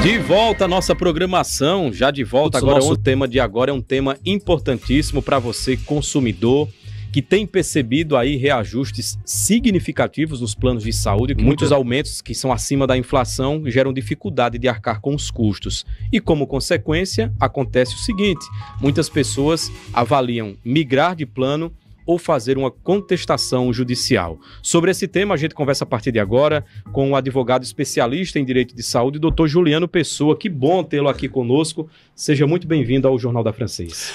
De volta à nossa programação, já de volta. Agora, o tema de agora é um tema importantíssimo para você, consumidor, que tem percebido aí reajustes significativos nos planos de saúde, que muitos aumentos que são acima da inflação geram dificuldade de arcar com os custos. E como consequência, acontece o seguinte: muitas pessoas avaliam migrar de plano ou fazer uma contestação judicial. Sobre esse tema, a gente conversa a partir de agora com o advogado especialista em direito de saúde, Dr. Juliano Pessoa. Que bom tê-lo aqui conosco. Seja muito bem-vindo ao Jornal da Francês.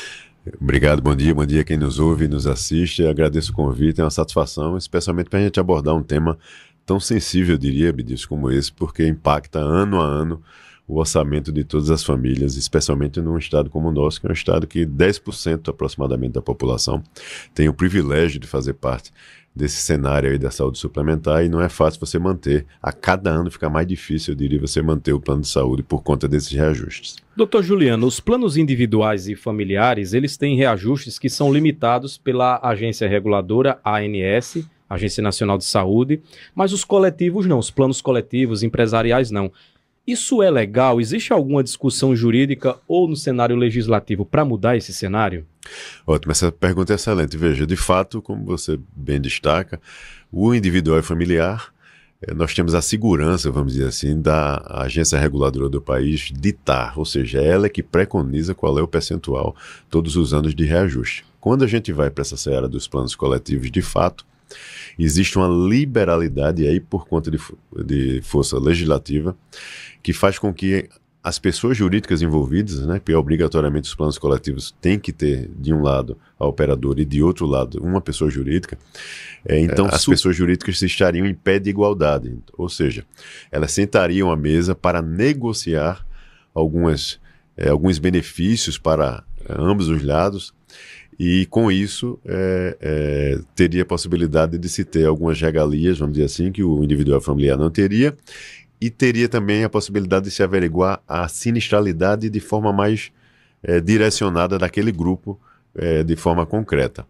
Obrigado, bom dia quem nos ouve e nos assiste. Eu agradeço o convite, é uma satisfação, especialmente para a gente abordar um tema tão sensível, eu diria, Abdias, como esse, porque impacta ano a ano o orçamento de todas as famílias, especialmente num estado como o nosso, que é um estado que 10% aproximadamente da população tem o privilégio de fazer parte desse cenário aí da saúde suplementar, e não é fácil você manter, a cada ano fica mais difícil, eu diria, você manter o plano de saúde por conta desses reajustes. Doutor Juliano, os planos individuais e familiares, eles têm reajustes que são limitados pela agência reguladora ANS, Agência Nacional de Saúde, mas os coletivos não, os planos coletivos, empresariais não. Isso é legal? Existe alguma discussão jurídica ou no cenário legislativo para mudar esse cenário? Ótimo, essa pergunta é excelente. Veja, de fato, como você bem destaca, o individual e familiar, nós temos a segurança, vamos dizer assim, da agência reguladora do país ditar, ou seja, ela é que preconiza qual é o percentual todos os anos de reajuste. Quando a gente vai para essa seara dos planos coletivos, de fato, existe uma liberalidade aí por conta de força legislativa que faz com que as pessoas jurídicas envolvidas, né, porque obrigatoriamente os planos coletivos têm que ter de um lado a operadora e de outro lado uma pessoa jurídica, então as pessoas jurídicas estariam em pé de igualdade, ou seja, elas sentariam à mesa para negociar alguns benefícios para ambos os lados. E com isso, teria a possibilidade de se ter algumas regalias, vamos dizer assim, que o individual familiar não teria, e teria também a possibilidade de se averiguar a sinistralidade de forma mais direcionada daquele grupo, de forma concreta.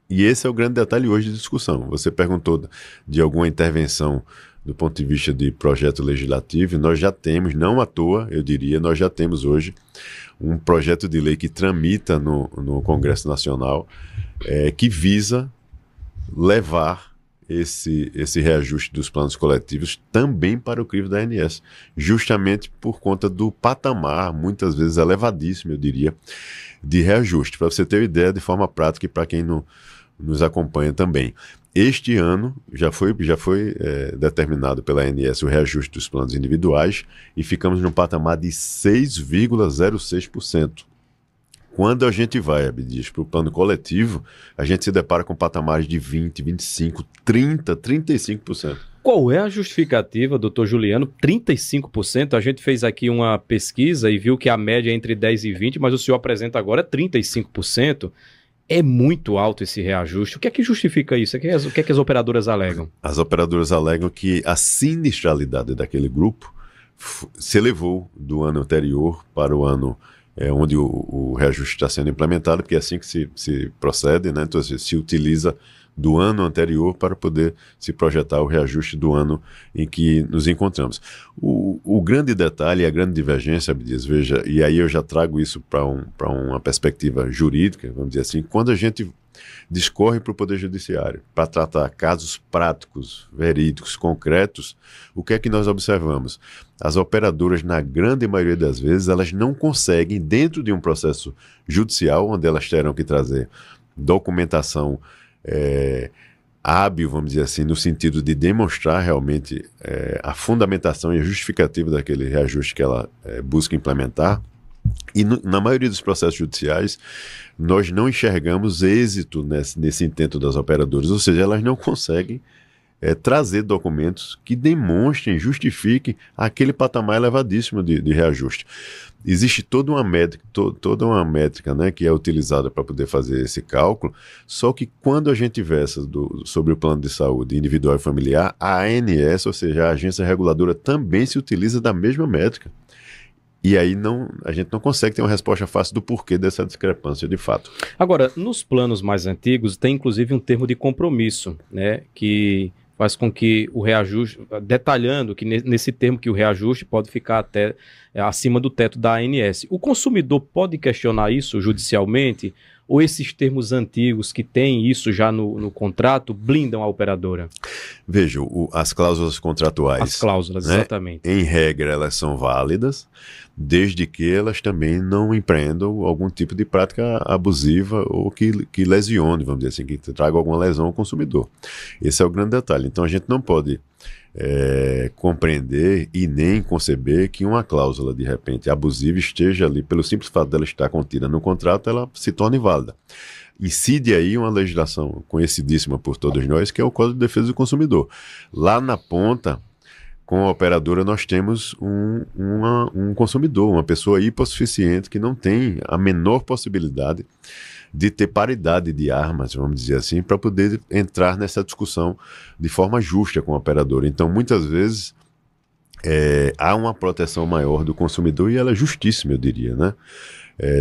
E esse é o grande detalhe hoje de discussão. Você perguntou de alguma intervenção do ponto de vista de projeto legislativo, nós já temos, não à toa, eu diria, nós já temos hoje um projeto de lei que tramita no Congresso Nacional, que visa levar esse reajuste dos planos coletivos também para o crivo da ANS, justamente por conta do patamar, muitas vezes elevadíssimo, eu diria, de reajuste. Para você ter uma ideia de forma prática e para quem nos acompanha também. Este ano já foi determinado pela ANS o reajuste dos planos individuais e ficamos num patamar de 6,06%. Quando a gente vai, Abdias, para o plano coletivo, a gente se depara com patamares de 20%, 25%, 30%, 35%. Qual é a justificativa, doutor Juliano? 35%? A gente fez aqui uma pesquisa e viu que a média é entre 10% e 20%, mas o senhor apresenta agora 35%. É muito alto esse reajuste. O que é que justifica isso? O que é que as operadoras alegam? As operadoras alegam que a sinistralidade daquele grupo se elevou do ano anterior para o ano onde o reajuste está sendo implementado, porque é assim que se procede, né? Então se utiliza do ano anterior para poder se projetar o reajuste do ano em que nos encontramos. O grande detalhe, a grande divergência, Abdias, veja, e aí eu já trago isso para uma perspectiva jurídica, vamos dizer assim, quando a gente discorre para o Poder Judiciário para tratar casos práticos, verídicos, concretos, o que é que nós observamos? As operadoras, na grande maioria das vezes, elas não conseguem, dentro de um processo judicial, onde elas terão que trazer documentação hábil, vamos dizer assim, no sentido de demonstrar realmente a fundamentação e a justificativa daquele reajuste que ela busca implementar. E na maioria dos processos judiciais, nós não enxergamos êxito nesse intento das operadoras, ou seja, elas não conseguem trazer documentos que demonstrem, justifiquem aquele patamar elevadíssimo de reajuste. Existe toda uma métrica, né, que é utilizada para poder fazer esse cálculo, só que quando a gente versa sobre o plano de saúde individual e familiar, a ANS, ou seja, a agência reguladora, também se utiliza da mesma métrica. E aí a gente não consegue ter uma resposta fácil do porquê dessa discrepância de fato. Agora, nos planos mais antigos tem inclusive um termo de compromisso, né, que faz com que o reajuste, detalhando que nesse termo que o reajuste pode ficar até acima do teto da ANS. O consumidor pode questionar isso judicialmente? Ou esses termos antigos que têm isso já no contrato blindam a operadora? Veja, as cláusulas contratuais. As cláusulas, né, exatamente. Em regra, elas são válidas, desde que elas também não empreendam algum tipo de prática abusiva ou que lesione, vamos dizer assim, que traga alguma lesão ao consumidor. Esse é o grande detalhe. Então a gente não pode compreender e nem conceber que uma cláusula, de repente, abusiva esteja ali, pelo simples fato dela estar contida no contrato, ela se torne válida. Incide aí uma legislação conhecidíssima por todos nós, que é o Código de Defesa do Consumidor. Lá na ponta, com a operadora, nós temos um consumidor, uma pessoa hipossuficiente que não tem a menor possibilidade de ter paridade de armas, vamos dizer assim, para poder entrar nessa discussão de forma justa com a operadora. Então, muitas vezes, há uma proteção maior do consumidor e ela é justíssima, eu diria, né?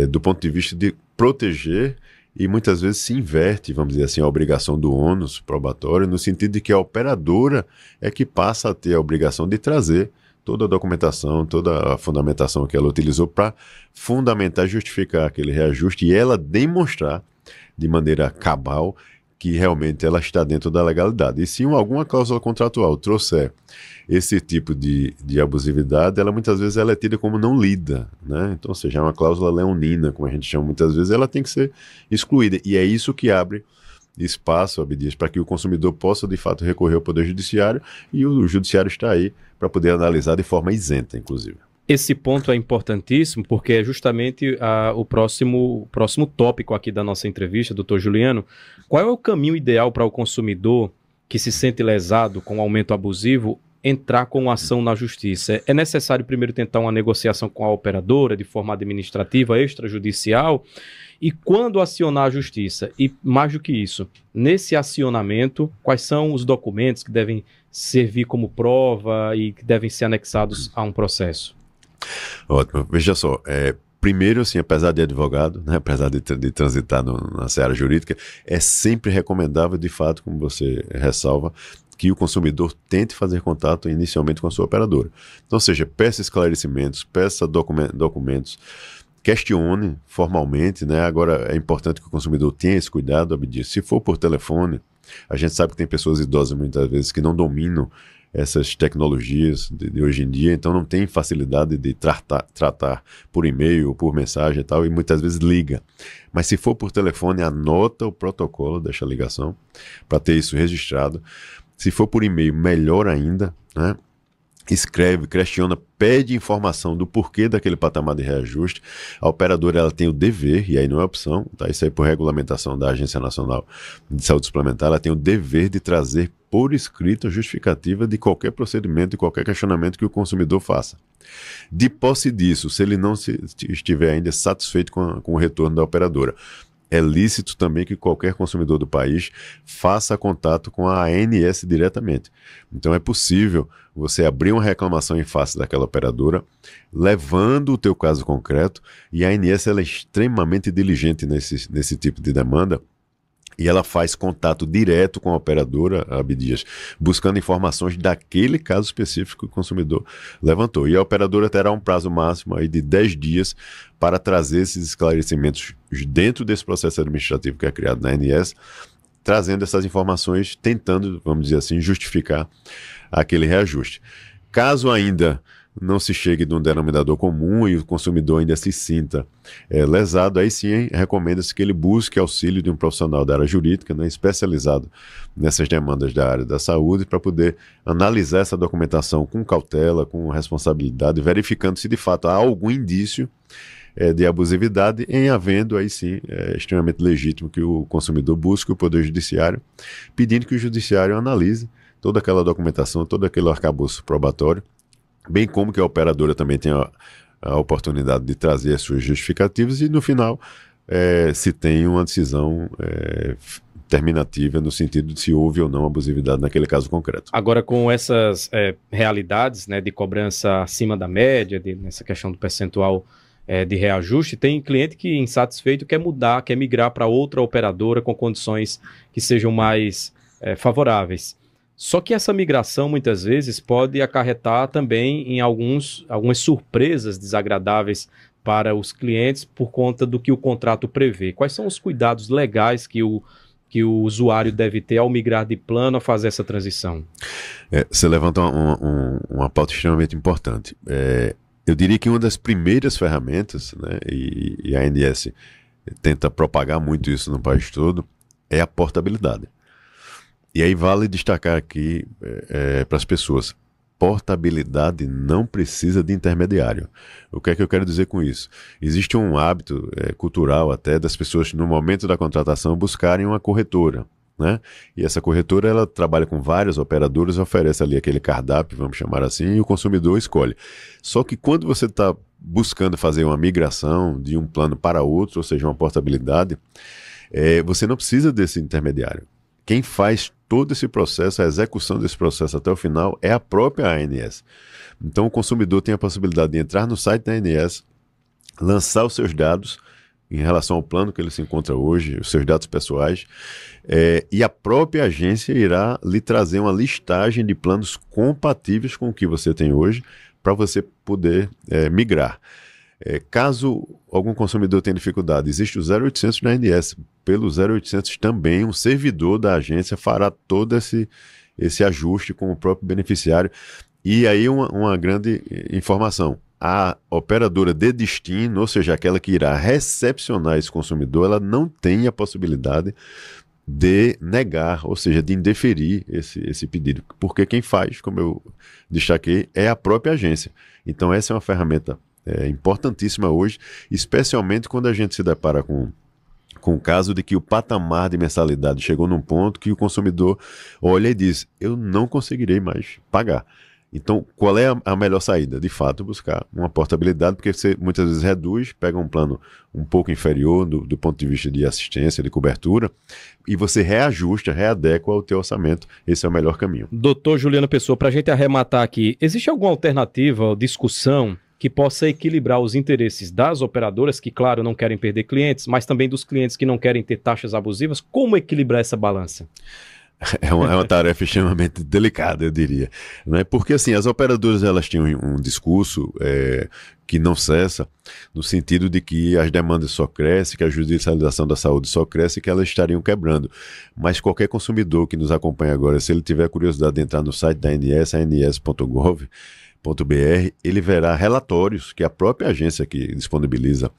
Do ponto de vista de proteger, e muitas vezes se inverte, vamos dizer assim, a obrigação do ônus probatório, no sentido de que a operadora é que passa a ter a obrigação de trazer toda a documentação, toda a fundamentação que ela utilizou para fundamentar e justificar aquele reajuste e ela demonstrar de maneira cabal que realmente ela está dentro da legalidade. E se alguma cláusula contratual trouxer esse tipo de abusividade, ela muitas vezes ela é tida como não lida, né? Então, ou seja, é uma cláusula leonina, como a gente chama muitas vezes, ela tem que ser excluída. E é isso que abre espaço, Abdias, para que o consumidor possa, de fato, recorrer ao Poder Judiciário, e o Judiciário está aí para poder analisar de forma isenta, inclusive. Esse ponto é importantíssimo porque é justamente o próximo tópico aqui da nossa entrevista, doutor Juliano. Qual é o caminho ideal para o consumidor que se sente lesado com o aumento abusivo entrar com ação na justiça? É necessário primeiro tentar uma negociação com a operadora de forma administrativa, extrajudicial? E quando acionar a justiça? E mais do que isso, nesse acionamento, quais são os documentos que devem servir como prova e que devem ser anexados a um processo? Ótimo. Veja só, primeiro, assim, apesar de advogado, né, apesar de transitar na seara jurídica, é sempre recomendável, de fato, como você ressalva, que o consumidor tente fazer contato inicialmente com a sua operadora. Então, ou seja, peça esclarecimentos, peça documentos, questione formalmente, né? Agora, é importante que o consumidor tenha esse cuidado, Abdias. Se for por telefone, a gente sabe que tem pessoas idosas muitas vezes que não dominam essas tecnologias de hoje em dia, então não tem facilidade de tratar por e-mail ou por mensagem e tal, e muitas vezes liga. Mas se for por telefone, anota o protocolo desta ligação para ter isso registrado. Se for por e-mail, melhor ainda, né? Escreve, questiona, pede informação do porquê daquele patamar de reajuste. A operadora ela tem o dever, e aí não é opção, tá? Isso aí por regulamentação da Agência Nacional de Saúde Suplementar, ela tem o dever de trazer por escrito a justificativa de qualquer procedimento, de qualquer questionamento que o consumidor faça. De posse disso, se ele não estiver ainda satisfeito com o retorno da operadora, é lícito também que qualquer consumidor do país faça contato com a ANS diretamente. Então é possível você abrir uma reclamação em face daquela operadora, levando o teu caso concreto, e a ANS ela é extremamente diligente nesse tipo de demanda, e ela faz contato direto com a operadora, Abdias, buscando informações daquele caso específico que o consumidor levantou. E a operadora terá um prazo máximo aí de 10 dias para trazer esses esclarecimentos dentro desse processo administrativo que é criado na ANS, trazendo essas informações, tentando, vamos dizer assim, justificar aquele reajuste. Caso ainda não se chegue de um denominador comum e o consumidor ainda se sinta lesado, aí sim recomenda-se que ele busque auxílio de um profissional da área jurídica, né, especializado nessas demandas da área da saúde, para poder analisar essa documentação com cautela, com responsabilidade, verificando se de fato há algum indício de abusividade. Em havendo, aí sim, é extremamente legítimo que o consumidor busque o Poder Judiciário, pedindo que o Judiciário analise toda aquela documentação, todo aquele arcabouço probatório, bem como que a operadora também tenha a oportunidade de trazer as suas justificativas e, no final, se tem uma decisão terminativa no sentido de se houve ou não abusividade naquele caso concreto. Agora, com essas realidades, né, de cobrança acima da média, nessa questão do percentual de reajuste, tem cliente que, insatisfeito, quer mudar, quer migrar para outra operadora com condições que sejam mais favoráveis. Só que essa migração, muitas vezes, pode acarretar também em algumas surpresas desagradáveis para os clientes por conta do que o contrato prevê. Quais são os cuidados legais que o usuário deve ter ao migrar de plano a fazer essa transição? Você levanta uma pauta extremamente importante. Eu diria que uma das primeiras ferramentas, né, e a ANS tenta propagar muito isso no país todo, é a portabilidade. E aí vale destacar aqui para as pessoas, portabilidade não precisa de intermediário. O que é que eu quero dizer com isso? Existe um hábito cultural até das pessoas no momento da contratação buscarem uma corretora, né? E essa corretora ela trabalha com várias operadoras, oferece ali aquele cardápio, vamos chamar assim, e o consumidor escolhe. Só que quando você está buscando fazer uma migração de um plano para outro, ou seja, uma portabilidade, você não precisa desse intermediário. Quem faz todo esse processo, a execução desse processo até o final, é a própria ANS. Então o consumidor tem a possibilidade de entrar no site da ANS, lançar os seus dados em relação ao plano que ele se encontra hoje, os seus dados pessoais, e a própria agência irá lhe trazer uma listagem de planos compatíveis com o que você tem hoje, para você poder migrar. Caso algum consumidor tenha dificuldade, existe o 0800 da ANS. Pelo 0800 também um servidor da agência fará todo esse ajuste com o próprio beneficiário. E aí uma grande informação, a operadora de destino, ou seja, aquela que irá recepcionar esse consumidor, ela não tem a possibilidade de negar, ou seja, de indeferir esse pedido, porque quem faz, como eu destaquei, é a própria agência. Então essa é uma ferramenta importantíssima hoje, especialmente quando a gente se depara com o caso de que o patamar de mensalidade chegou num ponto que o consumidor olha e diz, eu não conseguirei mais pagar. Então, qual é a melhor saída? De fato, buscar uma portabilidade, porque você muitas vezes reduz, pega um plano um pouco inferior do ponto de vista de assistência, de cobertura, e você reajusta, readequa ao teu orçamento. Esse é o melhor caminho. Doutor Juliano Pessoa, para a gente arrematar aqui, existe alguma alternativa ou discussão que possa equilibrar os interesses das operadoras, que, claro, não querem perder clientes, mas também dos clientes que não querem ter taxas abusivas? Como equilibrar essa balança? É uma tarefa extremamente delicada, eu diria, né? Porque assim, as operadoras elas têm um discurso que não cessa, no sentido de que as demandas só crescem, que a judicialização da saúde só cresce e que elas estariam quebrando. Mas qualquer consumidor que nos acompanha agora, se ele tiver curiosidade de entrar no site da ANS, ans.gov.br, ele verá relatórios que a própria agência que disponibiliza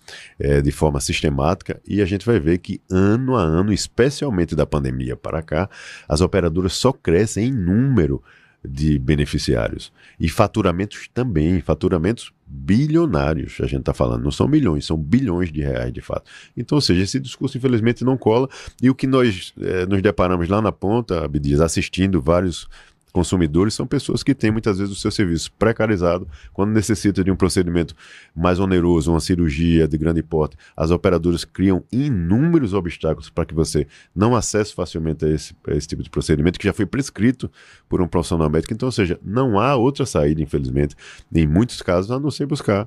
de forma sistemática, e a gente vai ver que ano a ano, especialmente da pandemia para cá, as operadoras só crescem em número de beneficiários. E faturamentos também, faturamentos bilionários, a gente está falando, não são milhões, são bilhões de reais de fato. Então, ou seja, esse discurso infelizmente não cola, e o que nós nos deparamos lá na ponta, Abdias, assistindo vários consumidores, são pessoas que têm muitas vezes o seu serviço precarizado, quando necessita de um procedimento mais oneroso, uma cirurgia de grande porte, as operadoras criam inúmeros obstáculos para que você não acesse facilmente a esse tipo de procedimento que já foi prescrito por um profissional médico. Então, ou seja, não há outra saída, infelizmente, em muitos casos, a não ser buscar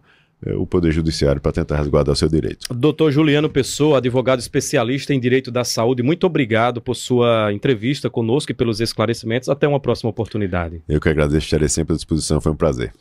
o Poder Judiciário para tentar resguardar o seu direito. Doutor Juliano Pessoa, advogado especialista em Direito da Saúde, muito obrigado por sua entrevista conosco e pelos esclarecimentos. Até uma próxima oportunidade. Eu que agradeço, estarei sempre à disposição, foi um prazer.